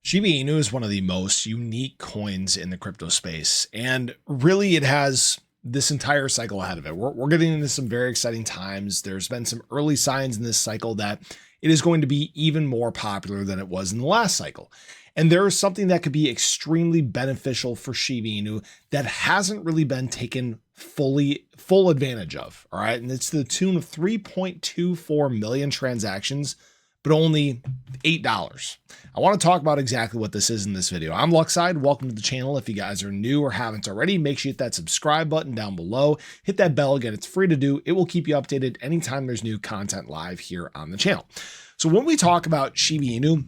Shiba Inu is one of the most unique coins in the crypto space, and really it has this entire cycle ahead of it. We're getting into some very exciting times. There's been some early signs in this cycle that it is going to be even more popular than it was in the last cycle. And there is something that could be extremely beneficial for Shiba Inu that hasn't really been taken full advantage of. All right. And it's to the tune of 3.24 million transactions, but only $8. I want to talk about exactly what this is in this video. I'm Luckside. Welcome to the channel. If you guys are new or haven't already, make sure you hit that subscribe button down below. Hit that bell again. It's free to do. It will keep you updated anytime there's new content live here on the channel. So when we talk about Shiba Inu,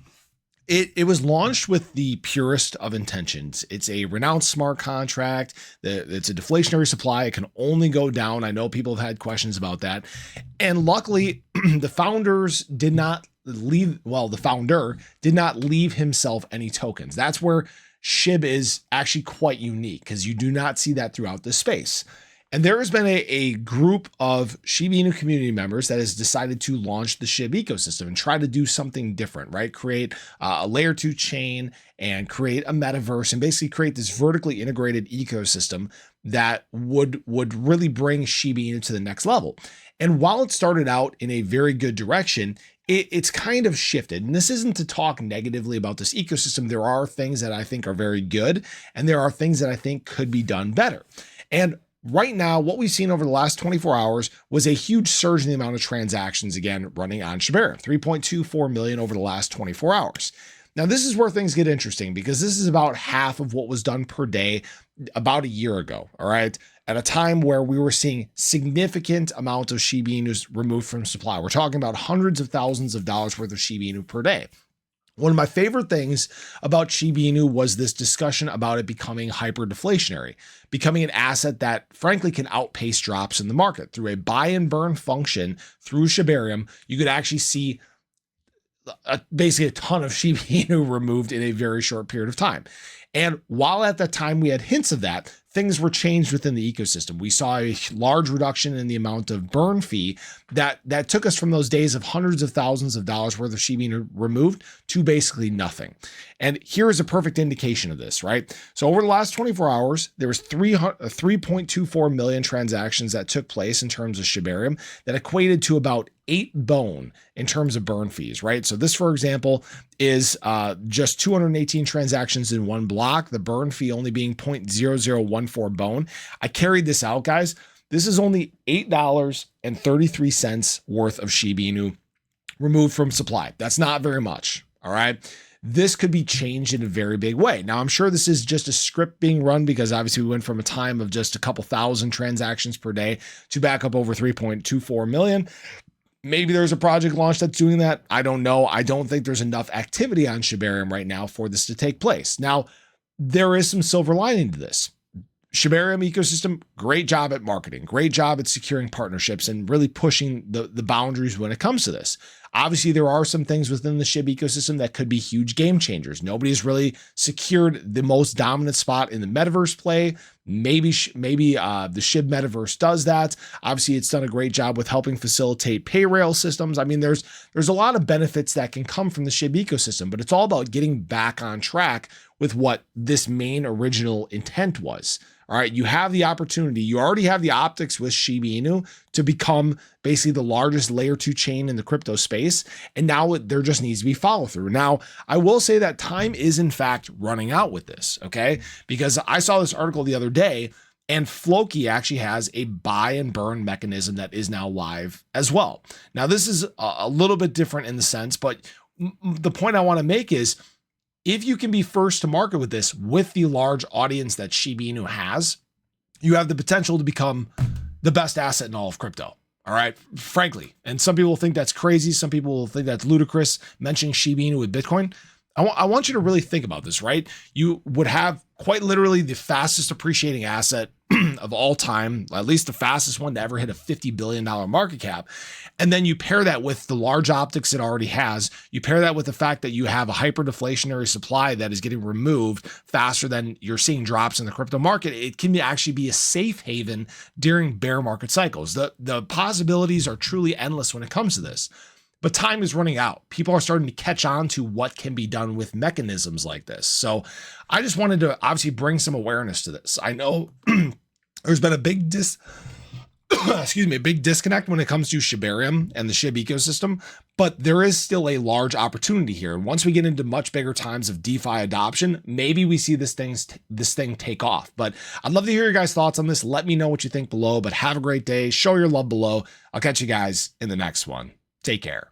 it was launched with the purest of intentions. It's a renounced smart contract. It's a deflationary supply. It can only go down. I know people have had questions about that. And luckily, the founders did not leave. Well, the founder did not leave himself any tokens. That's where SHIB is actually quite unique because you do not see that throughout the space. And there has been a group of Shiba Inu community members that has decided to launch the SHIB ecosystem and try to do something different, right? Create a layer 2 chain and create a metaverse and basically create this vertically integrated ecosystem that would really bring Shiba Inu to the next level. And while it started out in a very good direction, it's kind of shifted. And this isn't to talk negatively about this ecosystem. There are things that I think are very good, and there are things that I think could be done better. And right now, what we've seen over the last 24 hours was a huge surge in the amount of transactions, again, running on Shibarium, 3.24 million over the last 24 hours. Now, this is where things get interesting because this is about half of what was done per day about a year ago, all right? At a time where we were seeing significant amount of Shiba Inus removed from supply. We're talking about hundreds of thousands of dollars worth of Shiba Inu per day. One of my favorite things about Shiba Inu was this discussion about it becoming hyper deflationary, becoming an asset that frankly can outpace drops in the market. Through a buy and burn function through Shibarium, you could actually see basically a ton of Shiba Inu removed in a very short period of time. And while at that time we had hints of that, things were changed within the ecosystem. We saw a large reduction in the amount of burn fee that took us from those days of hundreds of thousands of dollars worth of Shiba Inu removed to basically nothing. And here is a perfect indication of this, right? So over the last 24 hours, there was 3.24 million transactions that took place in terms of Shibarium that equated to about 8 bone in terms of burn fees, right? So this, for example, is just 218 transactions in one block, the burn fee only being 0.0014 bone. I carried this out, guys. This is only $8.33 worth of Shiba Inu removed from supply. That's not very much, all right? This could be changed in a very big way. Now, I'm sure this is just a script being run because obviously we went from a time of just a couple thousand transactions per day to back up over 3.24 million. Maybe there's a project launch that's doing that. I don't know. I don't think there's enough activity on Shibarium right now for this to take place. Now, there is some silver lining to this. Shibarium ecosystem, great job at marketing, great job at securing partnerships and really pushing the boundaries when it comes to this. Obviously, there are some things within the SHIB ecosystem that could be huge game changers. Nobody's really secured the most dominant spot in the metaverse play. Maybe the SHIB metaverse does that. Obviously, it's done a great job with helping facilitate pay rail systems. I mean, there's a lot of benefits that can come from the SHIB ecosystem, but it's all about getting back on track with what this main original intent was. All right, you have the opportunity. You already have the optics with Shiba Inu to become basically the largest layer 2 chain in the crypto space. And now there just needs to be follow through. Now, I will say that time is in fact running out with this, okay? Because I saw this article the other day and Floki actually has a buy and burn mechanism that is now live as well. Now, this is a little bit different in the sense, but the point I want to make is if you can be first to market with this, with the large audience that Shiba Inu has, you have the potential to become the best asset in all of crypto. All right, frankly. And some people think that's crazy. Some people will think that's ludicrous mentioning Shiba Inu with Bitcoin. I want you to really think about this, right? You would have quite literally the fastest appreciating asset of all time, at least the fastest one to ever hit a $50 billion market cap. And then you pair that with the large optics it already has. You pair that with the fact that you have a hyper deflationary supply that is getting removed faster than you're seeing drops in the crypto market. It can actually be a safe haven during bear market cycles. The possibilities are truly endless when it comes to this. But time is running out. People are starting to catch on to what can be done with mechanisms like this. So I just wanted to obviously bring some awareness to this. I know there's been a big a big disconnect when it comes to Shibarium and the SHIB ecosystem, but there is still a large opportunity here. And once we get into much bigger times of DeFi adoption, maybe we see this thing take off. But I'd love to hear your guys' thoughts on this. Let me know what you think below, but have a great day. Show your love below. I'll catch you guys in the next one. Take care.